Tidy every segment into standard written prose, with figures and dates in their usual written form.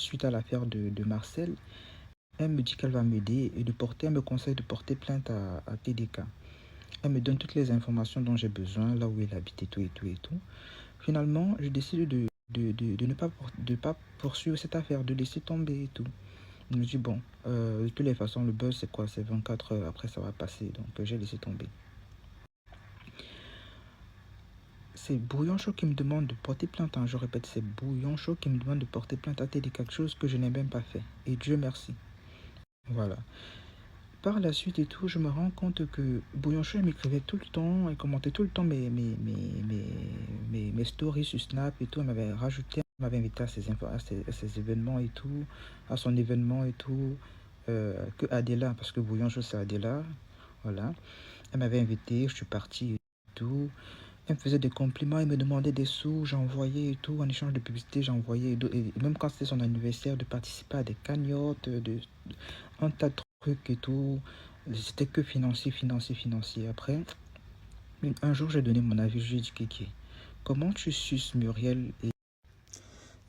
suite à l'affaire de Marcel. Elle me dit qu'elle va m'aider et elle me conseille de porter plainte à TDK. Elle me donne toutes les informations dont j'ai besoin, là où elle habite et tout et tout et tout. Finalement, je décide de ne pas, de pas poursuivre cette affaire, de laisser tomber et tout. Je me dis, bon, de toutes les façons, le buzz, c'est quoi? C'est 24 heures après, ça va passer. Donc, j'ai laissé tomber. C'est Bouillon Chaud qui me demande de porter plainte. Hein. Je répète, c'est Bouillon Chaud qui me demande de porter plainte à TD, quelque chose que je n'ai même pas fait. Et Dieu merci. Voilà. Par la suite et tout, je me rends compte que Bouillon Chaud m'écrivait tout le temps, il commentait tout le temps mes stories sur Snap et tout. Elle m'avait rajouté, elle m'avait invité à ses événements et tout, à son événement et tout. Que Adela, parce que Bouillon Chaud c'est Adela. Voilà. Elle m'avait invité, je suis parti et tout. Elle me faisait des compliments, elle me demandait des sous, j'envoyais et tout, en échange de publicité, j'envoyais, et même quand c'était son anniversaire, de participer à des cagnottes, un tas de trucs et tout. C'était que financier, financier, financier. Après, un jour, j'ai donné mon avis, je lui ai dit, Kiki, comment tu suces Muriel et...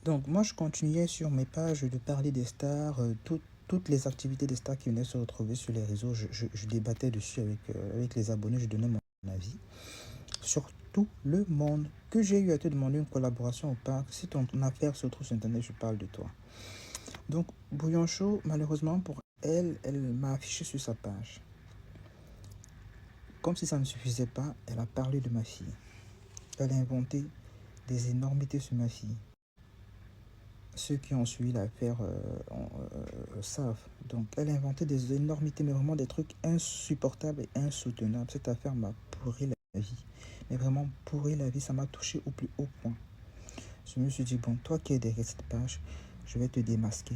Donc, moi, je continuais sur mes pages de parler des stars, toutes les activités des stars qui venaient se retrouver sur les réseaux, je débattais dessus avec les abonnés, je donnais mon avis sur tout le monde. Que j'ai eu à te demander une collaboration ou pas, si ton affaire se trouve sur internet, je parle de toi. Donc, Bouillon Chaud, malheureusement pour elle, elle m'a affiché sur sa page. Comme si ça ne suffisait pas, elle a parlé de ma fille. Elle a inventé des énormités sur ma fille. Ceux qui ont suivi l'affaire savent. Donc, elle a inventé des énormités, mais vraiment des trucs insupportables et insoutenables. Cette affaire m'a pourri la vie. Mais vraiment pourri la vie, ça m'a touché au plus haut point. Je me suis dit, bon, toi qui es derrière cette page, je vais te démasquer.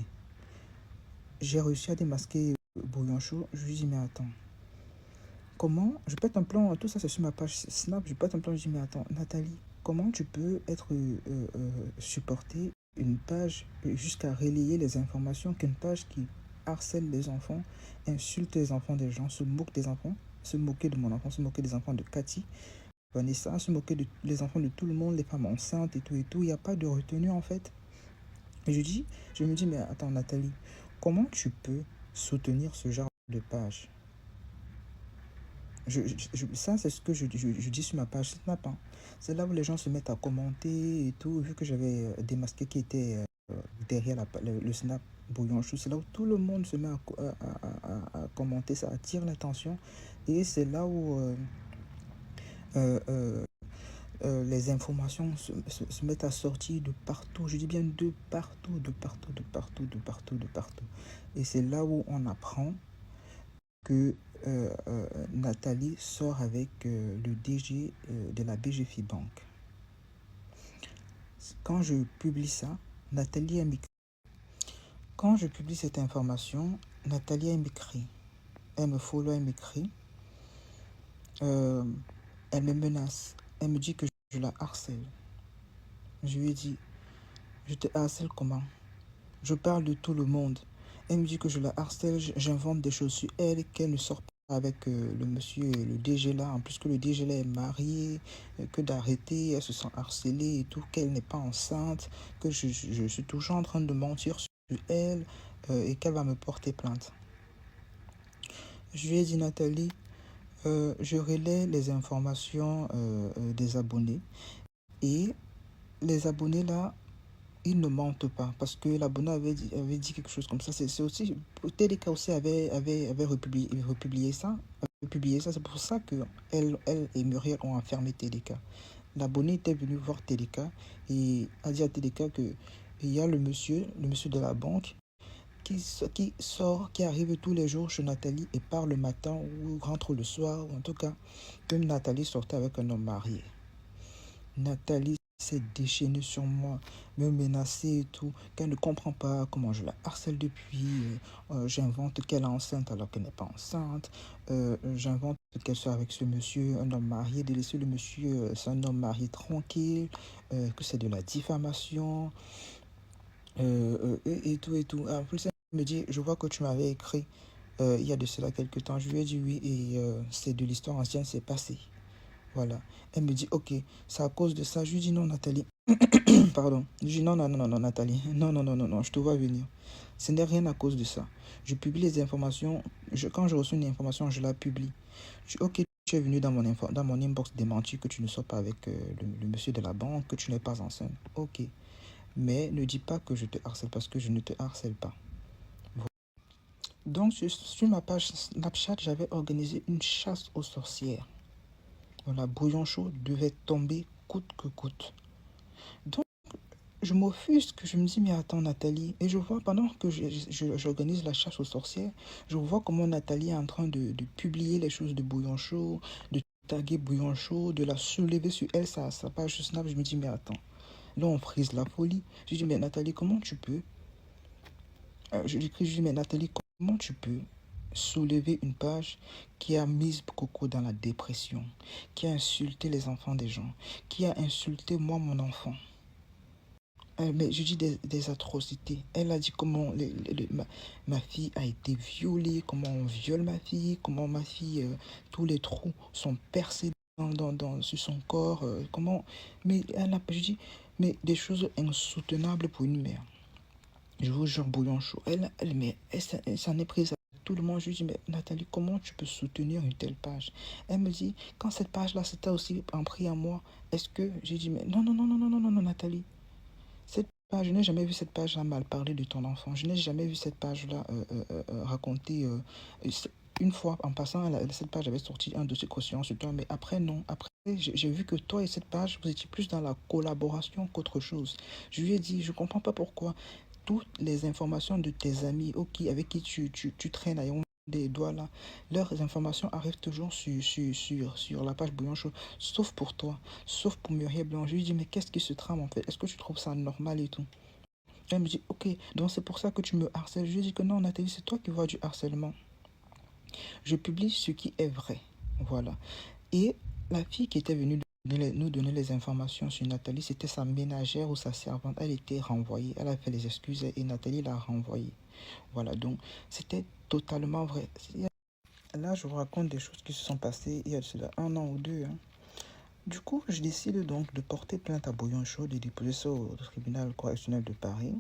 J'ai réussi à démasquer Bouillon Chaud. Je lui dis, mais attends, comment je pète un plan, tout ça c'est sur ma page Snap, je pète un plan, je dis, mais attends, Nathalie, comment tu peux être supporter une page jusqu'à relayer les informations qu'une page qui harcèle les enfants, insulte les enfants des gens, se moque des enfants, se moquer de mon enfant, se moquer des enfants de Cathy, Vanessa, se moquer des enfants de tout le monde, les femmes enceintes et tout, il n'y a pas de retenue en fait. Et je me dis, mais attends Nathalie, comment tu peux soutenir ce genre de page? Ça, c'est ce que je dis sur ma page Snap. Hein. C'est là où les gens se mettent à commenter et tout. Vu que j'avais démasqué qui était derrière le Snap Bouillon Chou, c'est là où tout le monde se met à commenter. Ça attire l'attention. Et c'est là où euh, euh, les informations se mettent à sortir de partout. Je dis bien de partout, de partout, de partout, de partout, de partout. Et c'est là où on apprend que Nathalie sort avec le DG de la BGFI Bank. Quand je publie ça, Nathalie a m'écrit. Quand je publie cette information, Nathalie a m'écrit. Elle me follow, elle m'écrit. Elle me menace. Elle me dit que je la harcèle. Je lui ai dit, je te harcèle comment? Je parle de tout le monde. Elle me dit que je la harcèle, j'invente des choses sur elle, qu'elle ne sort pas avec le monsieur, le DG là. En plus que le DG là est marié, que d'arrêter, elle se sent harcelée et tout, qu'elle n'est pas enceinte, que je suis toujours en train de mentir sur elle et qu'elle va me porter plainte. Je lui ai dit, Nathalie, je relaie les informations des abonnés et les abonnés là, ils ne mentent pas parce que l'abonné avait dit quelque chose comme ça. C'est aussi, TDK aussi avait republié ça. C'est pour ça que elle et Muriel ont enfermé TDK. L'abonné était venu voir TDK et a dit à TDK que il y a le monsieur de la banque qui arrive tous les jours chez Nathalie et part le matin ou rentre le soir, ou en tout cas, que Nathalie sortait avec un homme marié. Nathalie s'est déchaînée sur moi, me menacer et tout, qu'elle ne comprend pas comment je la harcèle depuis. J'invente qu'elle est enceinte alors qu'elle n'est pas enceinte. J'invente qu'elle soit avec ce monsieur, un homme marié, de laisser le monsieur, c'est un homme marié tranquille, que c'est de la diffamation, et tout et tout. En plus, elle me dit, je vois que tu m'avais écrit il y a de cela quelques temps. Je lui ai dit oui, et c'est de l'histoire ancienne, c'est passé. Voilà. Elle me dit, ok, c'est à cause de ça. Je lui dis, non, Nathalie. Pardon. Je dis, non, non, non, non, non, Nathalie. Non, non, non, non, non, je te vois venir. Ce n'est rien à cause de ça. Je publie les informations. Quand je reçois une information, je la publie. Je dis, ok, tu es venu dans mon inbox démentir que tu ne sors pas avec le monsieur de la banque, que tu n'es pas enceinte. Ok. Mais ne dis pas que je te harcèle parce que je ne te harcèle pas. Donc, sur ma page Snapchat, j'avais organisé une chasse aux sorcières. Voilà, Bouillon Chaud devait tomber coûte que coûte. Donc, je m'offusque, je me dis, mais attends, Nathalie. Et je vois, pendant que j'organise la chasse aux sorcières, je vois comment Nathalie est en train de publier les choses de Bouillon Chaud, de taguer Bouillon Chaud, de la soulever sur elle, sa page Snap. Je me dis, mais attends, là, on frise la folie. Je dis, mais Nathalie, comment tu peux je lui écris, je dis, mais Nathalie, comment tu peux soulever une page qui a mis Coco dans la dépression, qui a insulté les enfants des gens, qui a insulté moi, mon enfant. Mais je dis des atrocités. Elle a dit comment ma fille a été violée, comment on viole ma fille, comment ma fille, tous les trous sont percés sur son corps, comment... Mais je dis, mais des choses insoutenables pour une mère. Je vous jure, Bouillon Chaud. Elle s'en est prise à tout le monde. Je lui dis, mais Nathalie, comment tu peux soutenir une telle page? Elle me dit, quand cette page-là, c'était aussi en prix à moi, est-ce que... J'ai dit, mais non, non, non, non, non, non, non, non, Nathalie. Cette page, je n'ai jamais vu cette page-là mal parler de ton enfant. Je n'ai jamais vu cette page-là raconter... une fois, en passant, cette page avait sorti un dossier caution sur toi, mais après, non. Après, j'ai vu que toi et cette page, vous étiez plus dans la collaboration qu'autre chose. Je lui ai dit, je ne comprends pas pourquoi toutes les informations de tes amis avec qui tu traînes à des doigts là, leurs informations arrivent toujours sur la page Bouillon Chaud, sauf pour toi, sauf pour Muriel Blanc. Je lui dis, mais qu'est-ce qui se trame en fait? Est-ce que tu trouves ça normal et tout? Elle me dit, ok, donc c'est pour ça que tu me harcèles. Je lui dis que non, Nathalie, c'est toi qui vois du harcèlement. Je publie ce qui est vrai. Voilà. Et la fille qui était venue nous donner les informations sur Nathalie, c'était sa ménagère ou sa servante. Elle était renvoyée. Elle a fait les excuses et Nathalie l'a renvoyée. Voilà, donc c'était totalement vrai. Là, je vous raconte des choses qui se sont passées il y a de cela 1 an ou 2. Hein. Du coup, je décide donc de porter plainte à Bouillon Chaud, de déposer ça au tribunal correctionnel de Paris.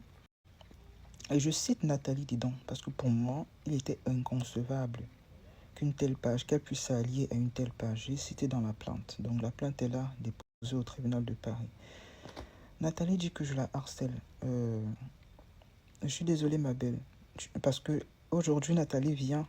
Et je cite Nathalie dedans, parce que pour moi, il était inconcevable qu'une telle page, qu'elle puisse s'allier à une telle page. J'ai cité dans la plainte. Donc la plainte est là, déposée au tribunal de Paris. Nathalie dit que je la harcèle. Je suis désolée, ma belle. Parce que aujourd'hui, Nathalie vient,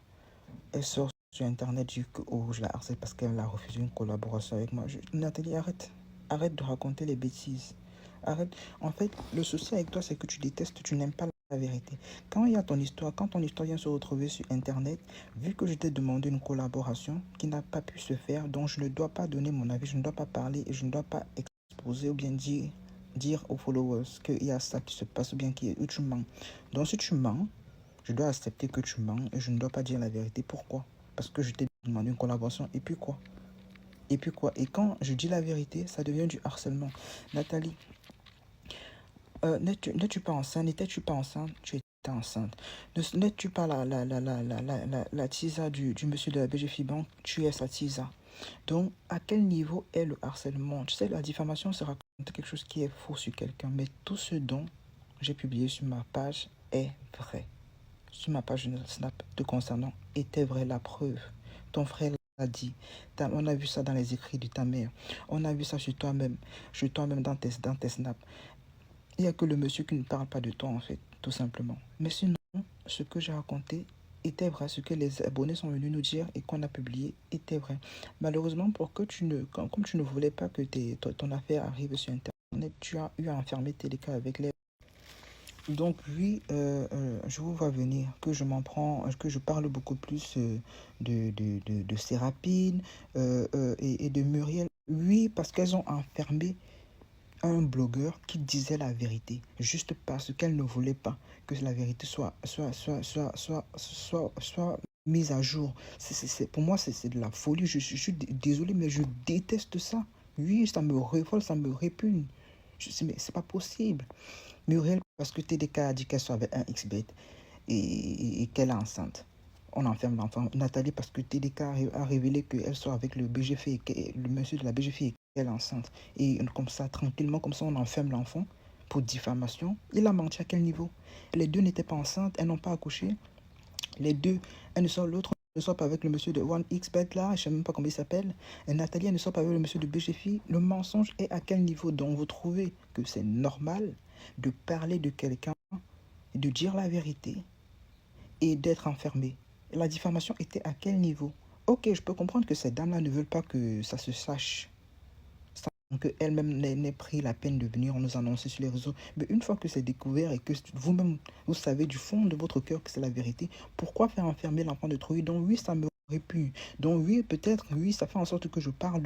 elle sort sur Internet, dit que je la harcèle parce qu'elle a refusé une collaboration avec moi. Nathalie, arrête. Arrête de raconter les bêtises. Arrête. En fait, le souci avec toi, c'est que tu détestes, tu n'aimes pas la vérité. Quand il y a ton histoire, quand ton histoire vient se retrouver sur Internet, vu que je t'ai demandé une collaboration qui n'a pas pu se faire, donc je ne dois pas donner mon avis, je ne dois pas parler et je ne dois pas exposer ou bien dire aux followers qu'il y a ça qui se passe ou bien que tu mens. Donc si tu mens, je dois accepter que tu mens et je ne dois pas dire la vérité. Pourquoi? Parce que je t'ai demandé une collaboration. Et puis quoi? Et puis quoi? Et quand je dis la vérité, ça devient du harcèlement. Nathalie, n'es-tu pas enceinte? N'étais-tu pas enceinte? Tu étais enceinte. N'es-tu pas la tisa du monsieur de la BGFI Bank? Tu es sa tisa. Donc, à quel niveau est le harcèlement? Tu sais, la diffamation, c'est raconter quelque chose qui est faux sur quelqu'un. Mais tout ce dont j'ai publié sur ma page est vrai. Sur ma page Snap te concernant était vrai, la preuve. Ton frère l'a dit. On a vu ça dans les écrits de ta mère. On a vu ça sur toi-même dans tes snaps. Il n'y a que le monsieur qui ne parle pas de toi, en fait, tout simplement. Mais sinon, ce que j'ai raconté était vrai. Ce que les abonnés sont venus nous dire et qu'on a publié était vrai. Malheureusement, comme tu ne voulais pas que ton affaire arrive sur Internet, tu as eu à enfermer tes cas avec les... Donc oui, je vous vois venir que je m'en prends, que je parle beaucoup plus de Sérapine et de Muriel. Oui, parce qu'elles ont enfermé un blogueur qui disait la vérité, juste parce qu'elle ne voulait pas que la vérité soit mise à jour. Pour moi, c'est de la folie. Je suis désolé, mais je déteste ça. Oui, ça me révolte, ça me répugne. Mais c'est pas possible. Muriel, parce que TDK a dit qu'elle soit avec un XBET et qu'elle est enceinte. on enferme l'enfant. Nathalie, parce que TDK a révélé qu'elle sort avec le BGF, le monsieur de la BGF et qu'elle est enceinte. Et comme ça, tranquillement, comme ça, on enferme l'enfant pour diffamation. Il a menti à quel niveau? Les deux n'étaient pas enceintes, elles n'ont pas accouché. Les deux, elles ne sortent, l'autre ne sort pas avec le monsieur de OneXBet là, je ne sais même pas comment il s'appelle. Et Nathalie, elle ne sort pas avec le monsieur de BGFI. Le mensonge est à quel niveau? Donc vous trouvez que c'est normal de parler de quelqu'un, de dire la vérité et d'être enfermé? La diffamation était à quel niveau? Ok, je peux comprendre que ces dames-là ne veulent pas que ça se sache, qu'elle-même n'ait pris la peine de venir nous annoncer sur les réseaux. Mais une fois que c'est découvert et que vous-même, vous savez du fond de votre cœur que c'est la vérité, pourquoi faire enfermer l'enfant de Troy? Donc oui, ça m'aurait pu. Donc oui, peut-être, oui, ça fait en sorte que je parle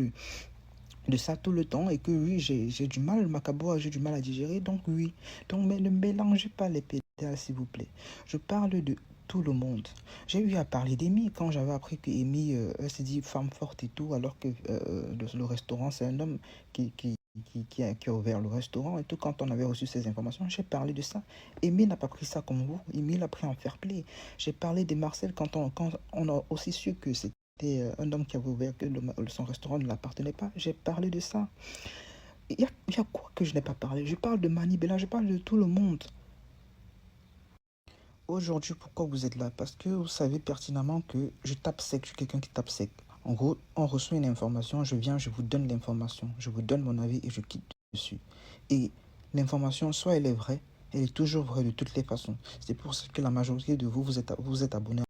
de ça tout le temps et que oui, j'ai du mal, Macabo, j'ai du mal à digérer. Donc oui, donc mais ne mélangez pas les pédales, s'il vous plaît. Je parle de tout le monde. J'ai eu à parler d'Amy quand j'avais appris qu'Amy, elle s'est dit femme forte et tout, alors que le restaurant, c'est un homme qui a ouvert le restaurant et tout. Quand on avait reçu ces informations, j'ai parlé de ça. Amy n'a pas pris ça comme vous. Amy l'a pris en fair play. J'ai parlé de Marcel quand on a aussi su que c'était un homme qui avait ouvert, que son restaurant ne l'appartenait pas. J'ai parlé de ça. Il y a quoi que je n'ai pas parlé? Je parle de Manibela, je parle de tout le monde. Aujourd'hui, pourquoi vous êtes là? Parce que vous savez pertinemment que je tape sec, je suis quelqu'un qui tape sec. En gros, on reçoit une information, je viens, je vous donne l'information, je vous donne mon avis et je quitte dessus. Et l'information, soit elle est vraie, elle est toujours vraie de toutes les façons. C'est pour ça que la majorité de vous, vous êtes abonnés